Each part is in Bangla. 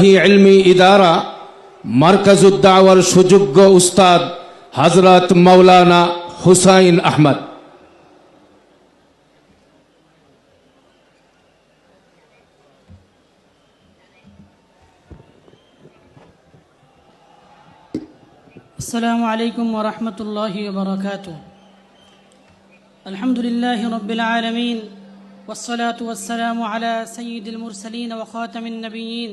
ইলমি ইদারা মারকাজুদ দাওয়ার সুযোগ্য উস্তাদ হযরত মাওলানা হুসাইন আহমদ। السلام عليكم ورحمة الله وبركاته. الحمد لله رب العالمين والصلاة والسلام على سيد المرسلين وخاتم النبيين.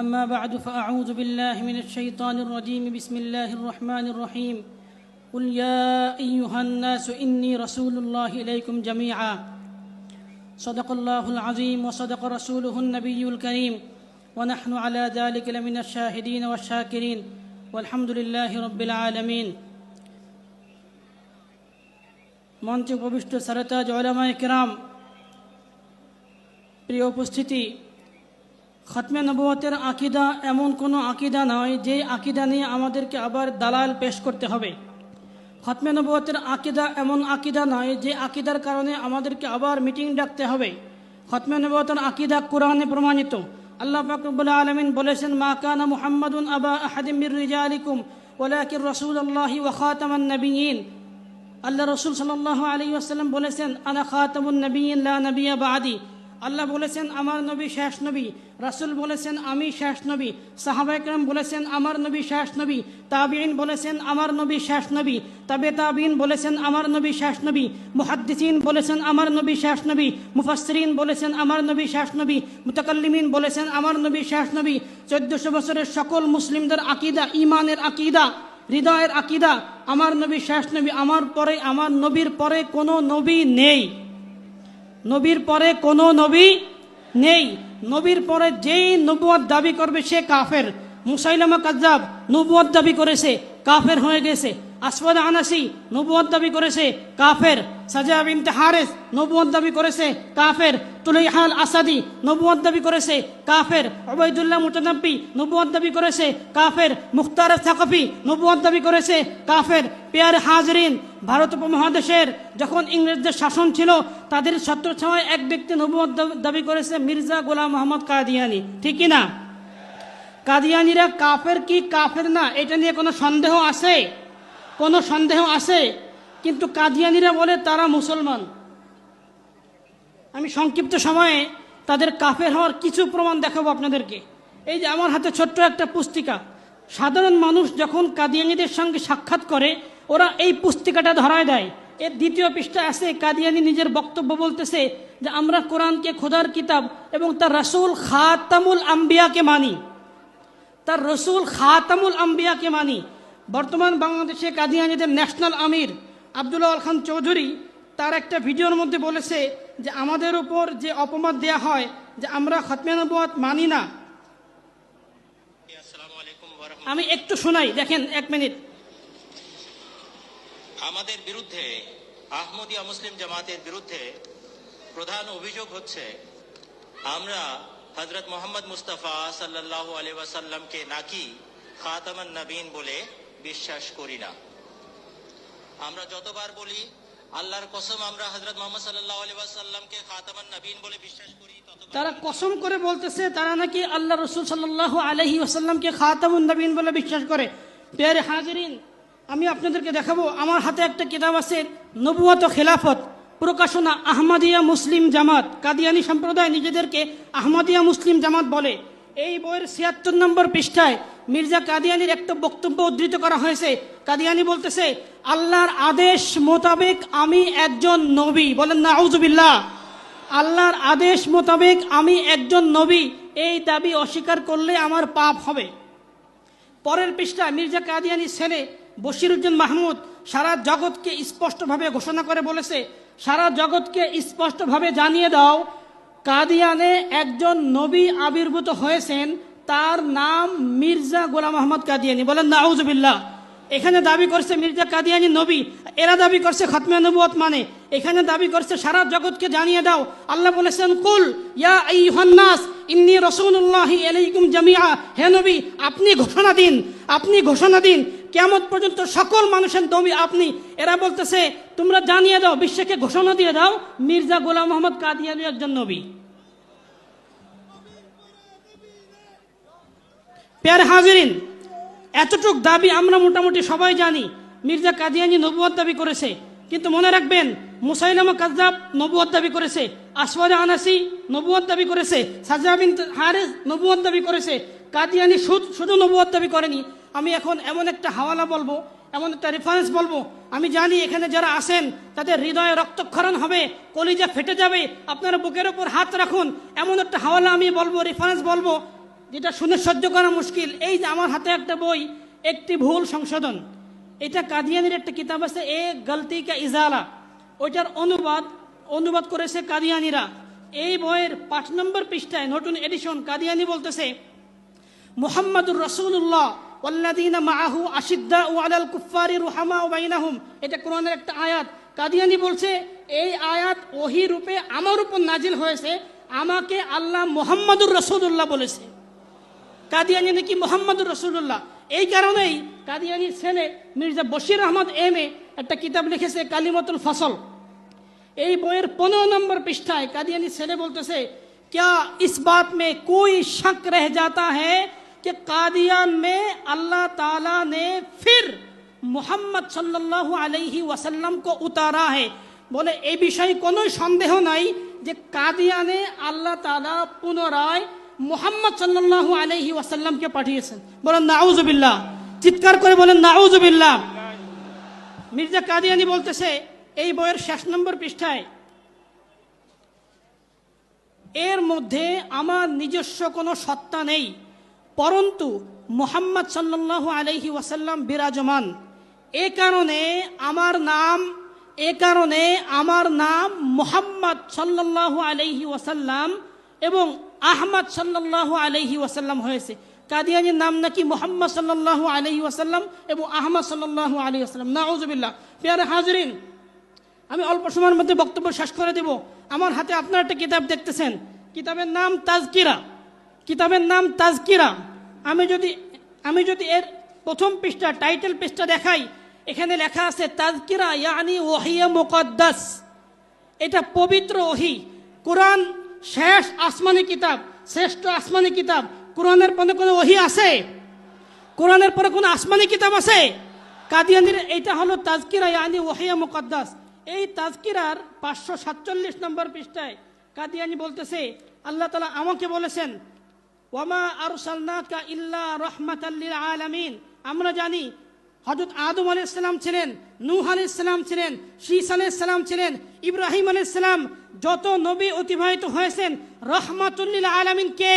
أما بعد فأعوذ بالله من الشيطان الرجيم. بسم الله الرحمن الرحيم. قل يا أيها الناس إني رسول الله إليكم جميعا. صدق الله العظيم وصدق رسوله النبي الكريم ونحن على ذلك لمن الشاهدين والشاكرين والحمد لله رب العالمين. মঞ্চে উপবিষ্ট সারাতাজ উলামায়ে কেরাম, প্রিয় উপস্থিতি, খতমে নবুয়তের আকীদা এমন কোনো আকীদা নয় যে আকীদা নিয়ে আমাদেরকে আবার দালাল পেশ করতে হবে। খতমে নবুয়তের আকীদা এমন আকীদা নয় যে আকীদার কারণে আমাদেরকে আবার মিটিং ডাকতে হবে। খতমে নবুয়তের আকীদা কোরআনে প্রমাণিত। আল্লাহ পাক রব্বুল আলামিন বলেছেন, মা কানা মুহাম্মাদুন আবা আহাদিম মির রিজালিকুম ওয়ালাকিন রাসূলুল্লাহি ওয়া খাতামান নবিয়্যিন। আল্লাহ রাসূল সাল্লাল্লাহু আলাইহি ওয়াসাল্লাম বলেছেন, আনা খাতামুন নবিয়্যিন লা নবিয়্যা বাদি। আল্লাহ বলেছেন আমার নবী শেষ নবী, রাসূল বলেছেন আমি শেষ নবী, সাহাবায়ে কেরাম বলেছেন আমার নবী শেষ নবী, তাবিঈন বলেছেন আমার নবী শেষ নবী, তাবে তাবিঈন বলেছেন আমার নবী শেষ নবী, মুহাদ্দিসিন বলেছেন আমার নবী শেষ নবী, মুফাসসিরিন বলেছেন আমার নবী শেষ নবী, মুতাকাল্লিমিন বলেছেন আমার নবী শেষ নবী। 1400 বছরের সকল মুসলিমদের আকীদা, ঈমানের আকীদা, হৃদয়ের আকীদা, আমার নবী শেষ নবী। আমার নবীর পরে কোনো নবী নেই। নবীর পরে কোনো নবী নেই। নবীর পরে যেই নবুয়ত দাবি করবে সে কাফের। মুসাইলামা কাযযাব নবুয়ত দাবি করেছে, কাফের হয়ে গেছে। আসওয়াদ আনাসি নবুয়ত দাবি করেছে, কাফের। সাজা বিনতে হারিস নবুয়ত দাবি করেছে, কাফের। তুলাইহাল আসাদি নবুয়ত দাবি করেছে, কাফের। উবাইদুল্লাহ মুতানাব্বি নবুয়ত দাবি করেছে, কাফের। মুখতার সাকাফি নবুয়ত দাবি করেছে, কাফের। পেয়ারে হাজরিন, ভারত উপমহাদেশের যখন ইংরেজদের শাসন ছিল তাদের ছত্রছায়ায় এক ব্যক্তি নবুয়ত দাবি করেছে, মির্জা গোলাম মোহাম্মদ কাদিয়ানী। ঠিক কি না? কাদিয়ানীরা কাফের কি কাফের না এটা নিয়ে কোনো সন্দেহ আছে? কোনো সন্দেহ আছে? কিন্তু কাদিয়ানীরা বলে তারা মুসলমান। আমি সংক্ষিপ্ত সময়ে তাদের কাফের হওয়ার কিছু প্রমাণ দেখাবো আপনাদেরকে। এই যে আমার হাতে ছোট্ট একটা পুস্তিকা, সাধারণ মানুষ যখন কাদিয়ানীদের সঙ্গে সাক্ষাৎ করে ওরা এই পুস্তিকাটা ধরায় দেয়। এর দ্বিতীয় পৃষ্ঠা আছে, কাদিয়ানী নিজের বক্তব্য বলতেছে যে আমরা কোরআনকে খোদার কিতাব এবং তার রাসূল খাতামুল আম্বিয়াকে মানি, তার রসুল খাতামুল আম্বিয়াকে মানি। বর্তমান বাংলাদেশে কাদিয়ানীদের ন্যাশনাল আমির আব্দুল আওয়াল খান চৌধুরী তার একটা ভিডিওর মধ্যে বলেছে যে আমাদের উপর যে অপবাদ দেয়া হয় যে আমরা খতমে নবুয়ত মানি না। আমি একটু শোনাই, দেখেন 1 মিনিট। আমাদের বিরুদ্ধে, আহমদিয়া মুসলিম জামাতের বিরুদ্ধে প্রধান অভিযোগ হচ্ছে আমরা হযরত মুহাম্মদ মুস্তাফা সাল্লাল্লাহু আলাইহি ওয়াসাল্লামকে নাকি খাতামান নবীন বলে বিশ্বাস করি না। আমরা যতবার বলি আল্লাহর কসম আমরা হযরত মুহাম্মদ সাল্লাল্লাহু আলাইহি ওয়াসাল্লামকে খাতামান নবীন বলে বিশ্বাস করি, তারা কসম করে বলতেছে তারা নাকি আল্লাহ রাসূল সাল্লাল্লাহু আলাইহি ওয়াসাল্লামকে খাতামুন নবীন বলে বিশ্বাস করে। প্রিয় হাজিরিন, আমি আপনাদেরকে দেখাবো, আমার হাতে একটা কিতাব আছে, নবুয়ত ও খেলাফত, প্রকাশনা আহমদিয়া মুসলিম জামাত। কাদিয়ানী সম্প্রদায় নিজেদেরকে আহমদিয়া মুসলিম জামাত বলে। এই বইয়ের ৭৬ নম্বর পৃষ্ঠায় মির্জা কাদিয়ানীর একটা বক্তব্য উদ্ধৃত করা হয়েছে। কাদিয়ানী বলতেছে, আল্লাহর আদেশ মোতাবেক আমি একজন নবী। বলেন নাউজুবিল্লাহ। আল্লাহর আদেশ মোতাবেক আমি একজন নবী, এই দাবি অস্বীকার করলে আমার পাপ হবে। পরের পৃষ্ঠায় মির্জা কাদিয়ানীর ছেলে বশিরউদ্দিন মাহমুদ সারা জগৎকে স্পষ্টভাবে ঘোষণা করে বলেছে, সারা জগৎকে স্পষ্টভাবে জানিয়ে দাও কাদিয়ানে একজন নবী আবির্ভূত হয়েছেন, তার নাম মির্জা গোলাম আহমদ কাদিয়ানী। বলেন নাউজুবিল্লাহ। এখানে দাবি করছে মির্জা কাদিয়ানী নবী, এরা দাবি করছে খতমে নবুয়ত মানে। এখানে দাবি করছে সারা জগৎকে জানিয়ে দাও। আল্লাহ বলেছেন, কুল ইয়া আইয়ুহান নাস ইন্নী রাসূলুল্লাহি ইলাইকুম জামিআ। হে নবী, আপনি ঘোষণা দিন, আপনি ঘোষণা দিন, কিয়ামত পর্যন্ত সকল মানুষের নবী আপনি। এরা বলতেছে তোমরা জানিয়ে দাও, বিশ্বকে ঘোষণা দিয়ে দাও মির্জা গোলাম মোহাম্মদ কাদিয়ানী একজন নবী। প্যার হাজিরিন, এতটুক দাবি আমরা মোটামুটি সবাই জানি, মির্জা কাদিয়ানী নবুয়ত দাবি করেছে। কিন্তু মনে রাখবেন, মুসাইলামা কাযযাব নবুয়ত দাবি করেছে, আসওয়াদ আনাসি নবুয়ত দাবি করেছে, সাজা বিনত হারিস নবুয়ত দাবি করেছে। কাদিয়ানী শুধু নবুয়ত দাবি করেনি। আমি এখন এমন একটা হাওয়ালা বলবো, এমন একটা রেফারেন্স বলবো, আমি জানি এখানে যারা আসেন তাদের হৃদয়ে রক্তক্ষরণ হবে, কলিজা ফেটে যাবে। আপনারা বুকের ওপর হাত রাখুন, এমন একটা হাওয়ালা আমি বলবো, রেফারেন্স বলবো, যেটা শুনে সহ্য করা মুশকিল। এই যে আমার হাতে একটা বই, একটি ভুল সংশোধন, এটা কাদিয়ানির একটা কিতাব আছে, এ গলতি কা ইজালা, ওইটার অনুবাদ করেছে কাদিয়ানিরা। এই বইয়ের 5 নম্বর পৃষ্ঠায় নতুন এডিশন কাদিয়ানি বলতেছে, মুহাম্মাদুর রাসূলুল্লাহ ওয়াল্লাযীনা মাআহু আশিদ্দাউ আলাল কুফফারি রুহামাউ বাইনাহুম, এটা কোরআনের একটা আয়াত। কাদিয়ানি বলছে এই আয়াত ওহী রূপে আমার উপর নাজিল হয়েছে, আমাকে আল্লাহ মুহাম্মাদুর রাসূলুল্লাহ বলেছে। কাদিয়ানি নাকি মুহাম্মাদুর রাসূলুল্লাহ। এই কারণেই কাদিয়ানির ছেলে মির্জা বশির আহমদ এম.এ একটা কিতাব লিখেছে কালিমাতুল ফসল। এই বইয়ের 15 নম্বর পৃষ্ঠায় কাদিয়ানির ছেলে বলতেছে, क्या इस बात में कोई शक रह जाता है कि कादियान में अल्लाह ताला ने फिर मोहम्मद सल्लल्लाहु अलैहि वसल्लम को उतारा है। बोले এই বিষয়ে কোনো সন্দেহ নাই যে কাদিয়ানে আল্লাহ তাআলা পুনরায় মুহাম্মদ সাল্লাল্লাহু আলাইহি ওয়াসাল্লামকে পাঠিয়েছেন। বলেন নাউজুবিল্লাহ, চিৎকার করে বলেন নাউজুবিল্লাহ। মির্জা কাদিয়ানি বলতেছে এই বইয়ের 6 নম্বর পৃষ্ঠায়, এর মধ্যে আমার নিজস্ব কোনো সত্তা নেই, পরন্তু মুহাম্মদ সাল্লাল্লাহু আলাইহি ওয়াসাল্লাম বিরাজমান। এ কারণে আমার নাম মুহাম্মদ সাল্লাল্লাহু আলাইহি ওয়াসাল্লাম এবং আহমদ সাল্লাল্লাহু আলাইহি ওয়াসাল্লাম হয়েছে। কাদিয়ানির নাম নাকি মুহাম্মদ সাল্লাল্লাহু আলাইহি ওয়াসাল্লাম এবং আহমদ সাল্লাল্লাহু আলাইহি ওয়াসাল্লাম। নাউজুবিল্লাহ। প্রিয় হাজিরিন, আমি অল্প সময়ের মধ্যে বক্তব্য শেষ করে দেব। আমার হাতে আপনারা একটা কিতাব দেখতেছেন, কিতাবের নাম তাজকিরা। আমি যদি এর প্রথম পৃষ্ঠা, টাইটেল পৃষ্ঠা দেখাই, এখানে লেখা আছে তাজকিরা ইয়ানি ওহিয়ে মুকদ্দাস, এটা পবিত্র ওহী। কোরআন শেষ আসমানি কিতাব, শ্রেষ্ঠ আসমানি কিতাব। কোরআনের পরে কোনো ওহী আছে? কোরআনের পরে কোনো আসমানি কিতাব আছে? কাদিয়ানির এইটা হলো তাজকিরা ইয়ানি ওহিয়ে মুকদ্দাস। এই তাজকিরার 547 নম্বর পৃষ্ঠায় কাদিয়ানি বলতেছে, আল্লাহ তাআলা আমাকে বলেছেন, ওয়ামা আরসালনাকা ইল্লা রাহমাতাল লিল আলামিন। আমরা জানি হযরত আদম আলাইহিস সালাম ছিলেন, নূহ আলাইহিস সালাম ছিলেন, ঈসা আলাইহিস সালাম ছিলেন, ইব্রাহিম আলাইহিস সালাম, যত নবী অতিবাহিত হয়েছেন, রাহমাতুল লিল আলামিন কে?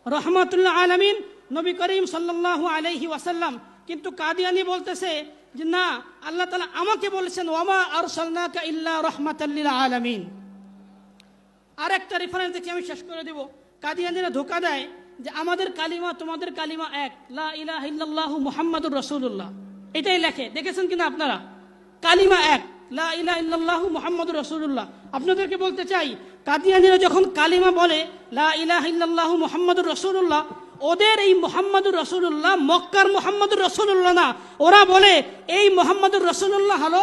রাহমাতুল লিল আলামিন নবী করিম সাল্লাল্লাহু আলাইহি ওয়াসাল্লাম। কিন্তু কাদিয়ানি বলতেছে যে না, আল্লাহ তাআলা আমাকে বলেছেন ওয়ামা আরসালনাকা ইল্লা রাহমাতাল লিল আলামিন। আর একটা রেফারেন্স দেখে আমি শেষ করে দেব। কাদিয়ানিরা ধোঁকা দেয় যে আমাদের কালিমা তোমাদের কালিমা এক, লা ইলাহা ইল্লাল্লাহু মুহাম্মাদুর রাসূলুল্লাহ, এটাই লেখে। দেখেছেন কিনা আপনারা? কালিমা এক, লা ইলাহা ইল্লাল্লাহু মুহাম্মাদুর রাসূলুল্লাহ। আপনাদেরকে বলতে চাই, কাদিয়ানিরা যখন কালিমা বলে লা ইলাহা ইল্লাল্লাহু মুহাম্মাদুর রাসূলুল্লাহ, ওদের এই মুহাম্মাদুর রাসূলুল্লাহ মক্কার মুহাম্মাদুর রাসূলুল্লাহ না। ওরা বলে এই মুহাম্মাদুর রাসূলুল্লাহ হলো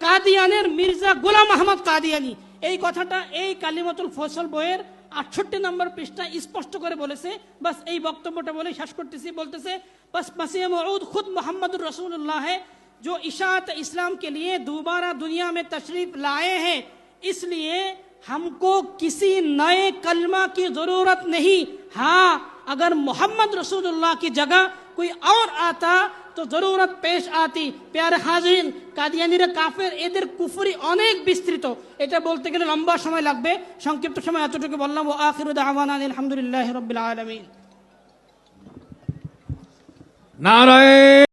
কাদিয়ানের মির্জা গোলাম আহমদ কাদিয়ানি। এই কথাটা এই কালিমাতুল ফসল বইয়ের 68 নম্বর পৃষ্ঠায় স্পষ্ট করে বলেছে। বাস এই বক্তব্যটা বলে শেষ করতেছি। বলতেছে, बस मसीह मऊद खुद मोहम्मद रसूलुल्लाह है जो इशाअत इस्लाम के लिए दोबारा दुनिया में तशरीफ लाए हैं, इसलिए हमको किसी नए कलमा की ज़रूरत नहीं। हाँ, अगर मोहम्मद रसूलुल्लाह की जगह कोई और आता तो जरूरत पेश आती। प्यारे हाजिरिन, কাদিয়ানীরা কাফের, এদের কুফরি অনেক বিস্তৃত, এটা বলতে গেলে লম্বা সময় লাগবে। সংক্ষিপ্ত সময় এতটুকু বললাম। ওয়া আখিরু দাওয়ানা আলহামদুলিল্লাহি রাব্বিল আলামিন। নারায়ে